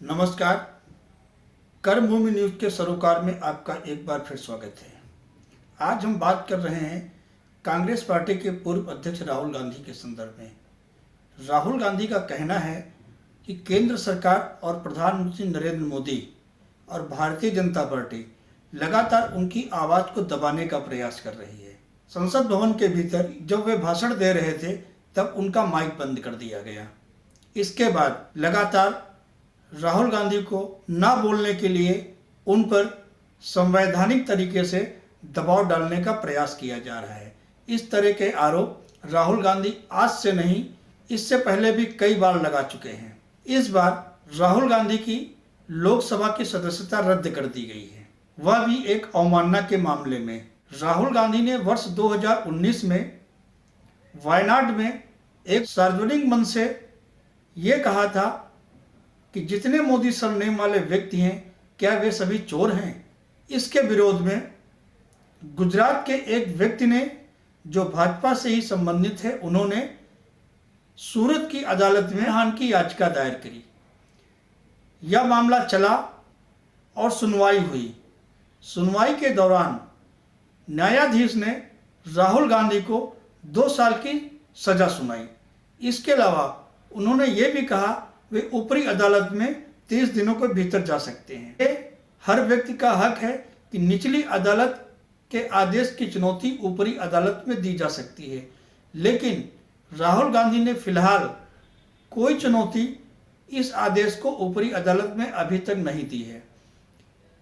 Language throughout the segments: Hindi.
नमस्कार। कर्मभूमि न्यूज के सरोकार में आपका एक बार फिर स्वागत है। आज हम बात कर रहे हैं कांग्रेस पार्टी के पूर्व अध्यक्ष राहुल गांधी के संदर्भ में। राहुल गांधी का कहना है कि केंद्र सरकार और प्रधानमंत्री नरेंद्र मोदी और भारतीय जनता पार्टी लगातार उनकी आवाज़ को दबाने का प्रयास कर रही है। संसद भवन के भीतर जब वे भाषण दे रहे थे तब उनका माइक बंद कर दिया गया। इसके बाद लगातार राहुल गांधी को ना बोलने के लिए उन पर संवैधानिक तरीके से दबाव डालने का प्रयास किया जा रहा है। इस तरह के आरोप राहुल गांधी आज से नहीं, इससे पहले भी कई बार लगा चुके हैं। इस बार राहुल गांधी की लोकसभा की सदस्यता रद्द कर दी गई है, वह भी एक अवमानना के मामले में। राहुल गांधी ने वर्ष 2019 में वायनाड में एक सार्वजनिक मंच से ये कहा था कि जितने मोदी सरनेम वाले व्यक्ति हैं क्या वे सभी चोर हैं। इसके विरोध में गुजरात के एक व्यक्ति ने, जो भाजपा से ही संबंधित है, उन्होंने सूरत की अदालत में हान की याचिका दायर करी। यह मामला चला और सुनवाई हुई। सुनवाई के दौरान न्यायाधीश ने राहुल गांधी को 2 साल की सजा सुनाई। इसके अलावा उन्होंने ये भी कहा वे ऊपरी अदालत में 30 दिनों के भीतर जा सकते हैं। ये हर व्यक्ति का हक है कि निचली अदालत के आदेश की चुनौती ऊपरी अदालत में दी जा सकती है, लेकिन राहुल गांधी ने फिलहाल कोई चुनौती इस आदेश को ऊपरी अदालत में अभी तक नहीं दी है।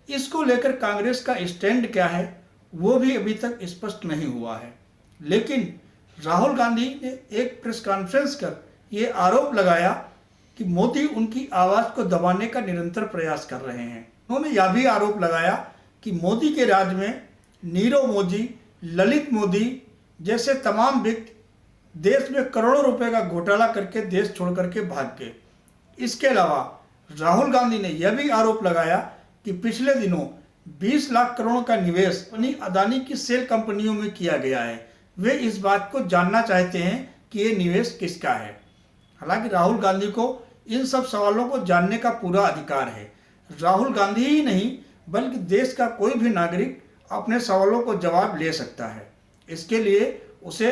इसको लेकर कांग्रेस का स्टैंड क्या है वो भी अभी तक स्पष्ट नहीं हुआ है, लेकिन राहुल गांधी ने एक प्रेस कॉन्फ्रेंस कर ये आरोप लगाया कि मोदी उनकी आवाज़ को दबाने का निरंतर प्रयास कर रहे हैं। उन्होंने यह भी आरोप लगाया कि मोदी के राज में नीरव मोदी, ललित मोदी जैसे तमाम व्यक्ति देश में करोड़ों रुपए का घोटाला करके देश छोड़ करके भाग गए। इसके अलावा राहुल गांधी ने यह भी आरोप लगाया कि पिछले दिनों 20 लाख करोड़ का निवेश अपनी अदानी की सेल कंपनियों में किया गया है। वे इस बात को जानना चाहते हैं कि ये निवेश किसका है। हालांकि राहुल गांधी को इन सब सवालों को जानने का पूरा अधिकार है। राहुल गांधी ही नहीं बल्कि देश का कोई भी नागरिक अपने सवालों को जवाब ले सकता है। इसके लिए उसे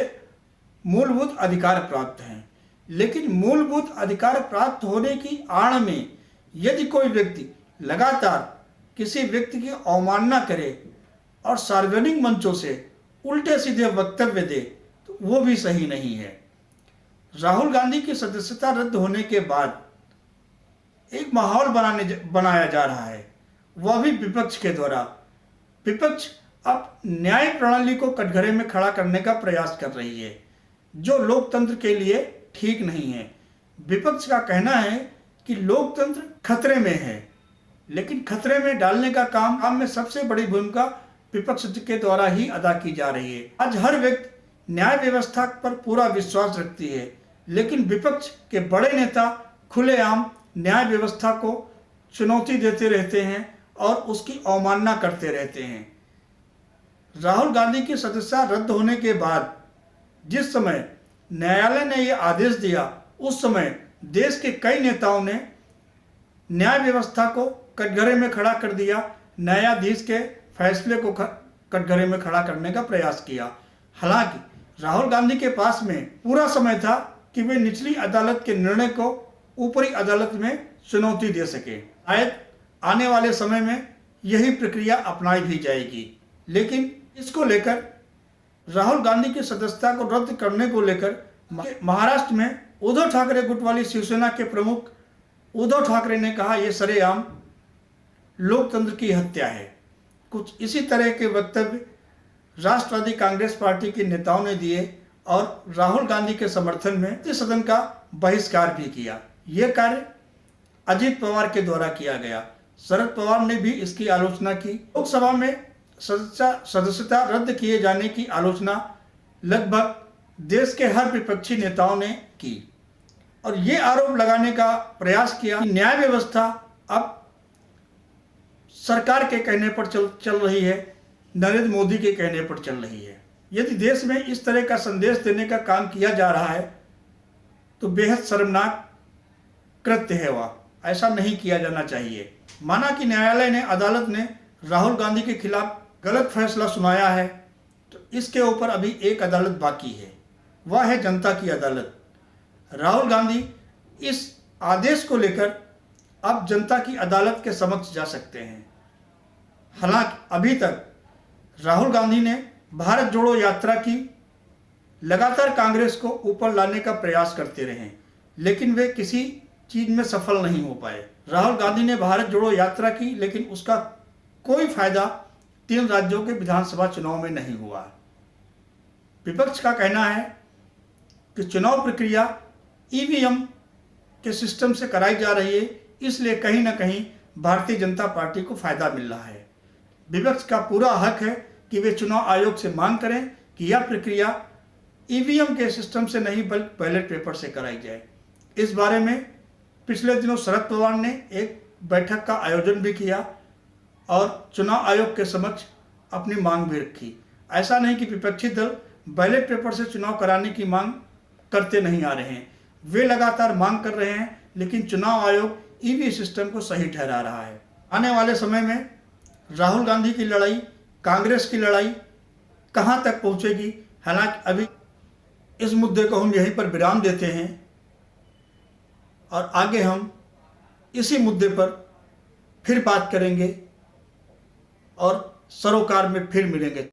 मूलभूत अधिकार प्राप्त हैं, लेकिन मूलभूत अधिकार प्राप्त होने की आड़ में यदि कोई व्यक्ति लगातार किसी व्यक्ति की अवमानना करे और सार्वजनिक मंचों से उल्टे सीधे वक्तव्य दे तो वो भी सही नहीं है। राहुल गांधी की सदस्यता रद्द होने के बाद एक माहौल बनाया जा रहा है, वह भी विपक्ष के द्वारा। विपक्ष अब न्याय प्रणाली को कटघरे में खड़ा करने का प्रयास कर रही है, जो लोकतंत्र के लिए ठीक नहीं है। विपक्ष का कहना है कि लोकतंत्र खतरे में है, लेकिन खतरे में डालने का काम में सबसे बड़ी भूमिका विपक्ष के द्वारा ही अदा की जा रही है। आज हर व्यक्ति न्याय व्यवस्था पर पूरा विश्वास रखती है, लेकिन विपक्ष के बड़े नेता खुलेआम न्याय व्यवस्था को चुनौती देते रहते हैं और उसकी अवमानना करते रहते हैं। राहुल गांधी की सदस्यता रद्द होने के बाद जिस समय न्यायालय ने यह आदेश दिया, उस समय देश के कई नेताओं ने न्याय व्यवस्था को कटघरे में खड़ा कर दिया, न्यायाधीश के फैसले को कटघरे में खड़ा करने का प्रयास किया। हालांकि राहुल गांधी के पास में पूरा समय था कि वे निचली अदालत के निर्णय को ऊपरी अदालत में चुनौती दे सके। शायद आने वाले समय में यही प्रक्रिया अपनाई भी जाएगी, लेकिन इसको लेकर राहुल गांधी की सदस्यता को रद्द करने को लेकर महाराष्ट्र में उद्धव ठाकरे गुट वाली शिवसेना के प्रमुख उद्धव ठाकरे ने कहा यह सरेआम लोकतंत्र की हत्या है। कुछ इसी तरह के वक्तव्य राष्ट्रवादी कांग्रेस पार्टी के नेताओं ने दिए और राहुल गांधी के समर्थन में सदन का बहिष्कार भी किया। यह कार्य अजीत पवार के द्वारा किया गया। शरद पवार ने भी इसकी आलोचना की। लोकसभा में सदस्यता रद्द किए जाने की आलोचना लगभग देश के हर विपक्षी नेताओं ने की और ये आरोप लगाने का प्रयास किया कि न्याय व्यवस्था अब सरकार के कहने पर चल रही है, नरेंद्र मोदी के कहने पर चल रही है। यदि देश में इस तरह का संदेश देने का काम किया जा रहा है तो बेहद शर्मनाक कृत्य है वह। ऐसा नहीं किया जाना चाहिए। माना कि न्यायालय ने, अदालत ने राहुल गांधी के खिलाफ गलत फैसला सुनाया है, तो इसके ऊपर अभी एक अदालत बाकी है, वह है जनता की अदालत। राहुल गांधी इस आदेश को लेकर अब जनता की अदालत के समक्ष जा सकते हैं। हालांकि अभी तक राहुल गांधी ने भारत जोड़ो यात्रा की, लगातार कांग्रेस को ऊपर लाने का प्रयास करते रहे, लेकिन वे किसी चीज में सफल नहीं हो पाए। राहुल गांधी ने भारत जोड़ो यात्रा की, लेकिन उसका कोई फायदा 3 राज्यों के विधानसभा चुनाव में नहीं हुआ। विपक्ष का कहना है कि चुनाव प्रक्रिया ईवीएम के सिस्टम से कराई जा रही है, इसलिए कहीं ना कहीं भारतीय जनता पार्टी को फायदा मिल रहा है। विपक्ष का पूरा हक है कि वे चुनाव आयोग से मांग करें कि यह प्रक्रिया ईवीएम के सिस्टम से नहीं बल्कि बैलेट पेपर से कराई जाए। इस बारे में पिछले दिनों शरद पवार ने एक बैठक का आयोजन भी किया और चुनाव आयोग के समक्ष अपनी मांग भी रखी। ऐसा नहीं कि विपक्षी दल बैलेट पेपर से चुनाव कराने की मांग करते नहीं आ रहे हैं, वे लगातार मांग कर रहे हैं, लेकिन चुनाव आयोग ईवी सिस्टम को सही ठहरा रहा है। आने वाले समय में राहुल गांधी की लड़ाई, कांग्रेस की लड़ाई कहां तक पहुंचेगी, हालांकि अभी इस मुद्दे को हम यहीं पर विराम देते हैं और आगे हम इसी मुद्दे पर फिर बात करेंगे और सरोकार में फिर मिलेंगे।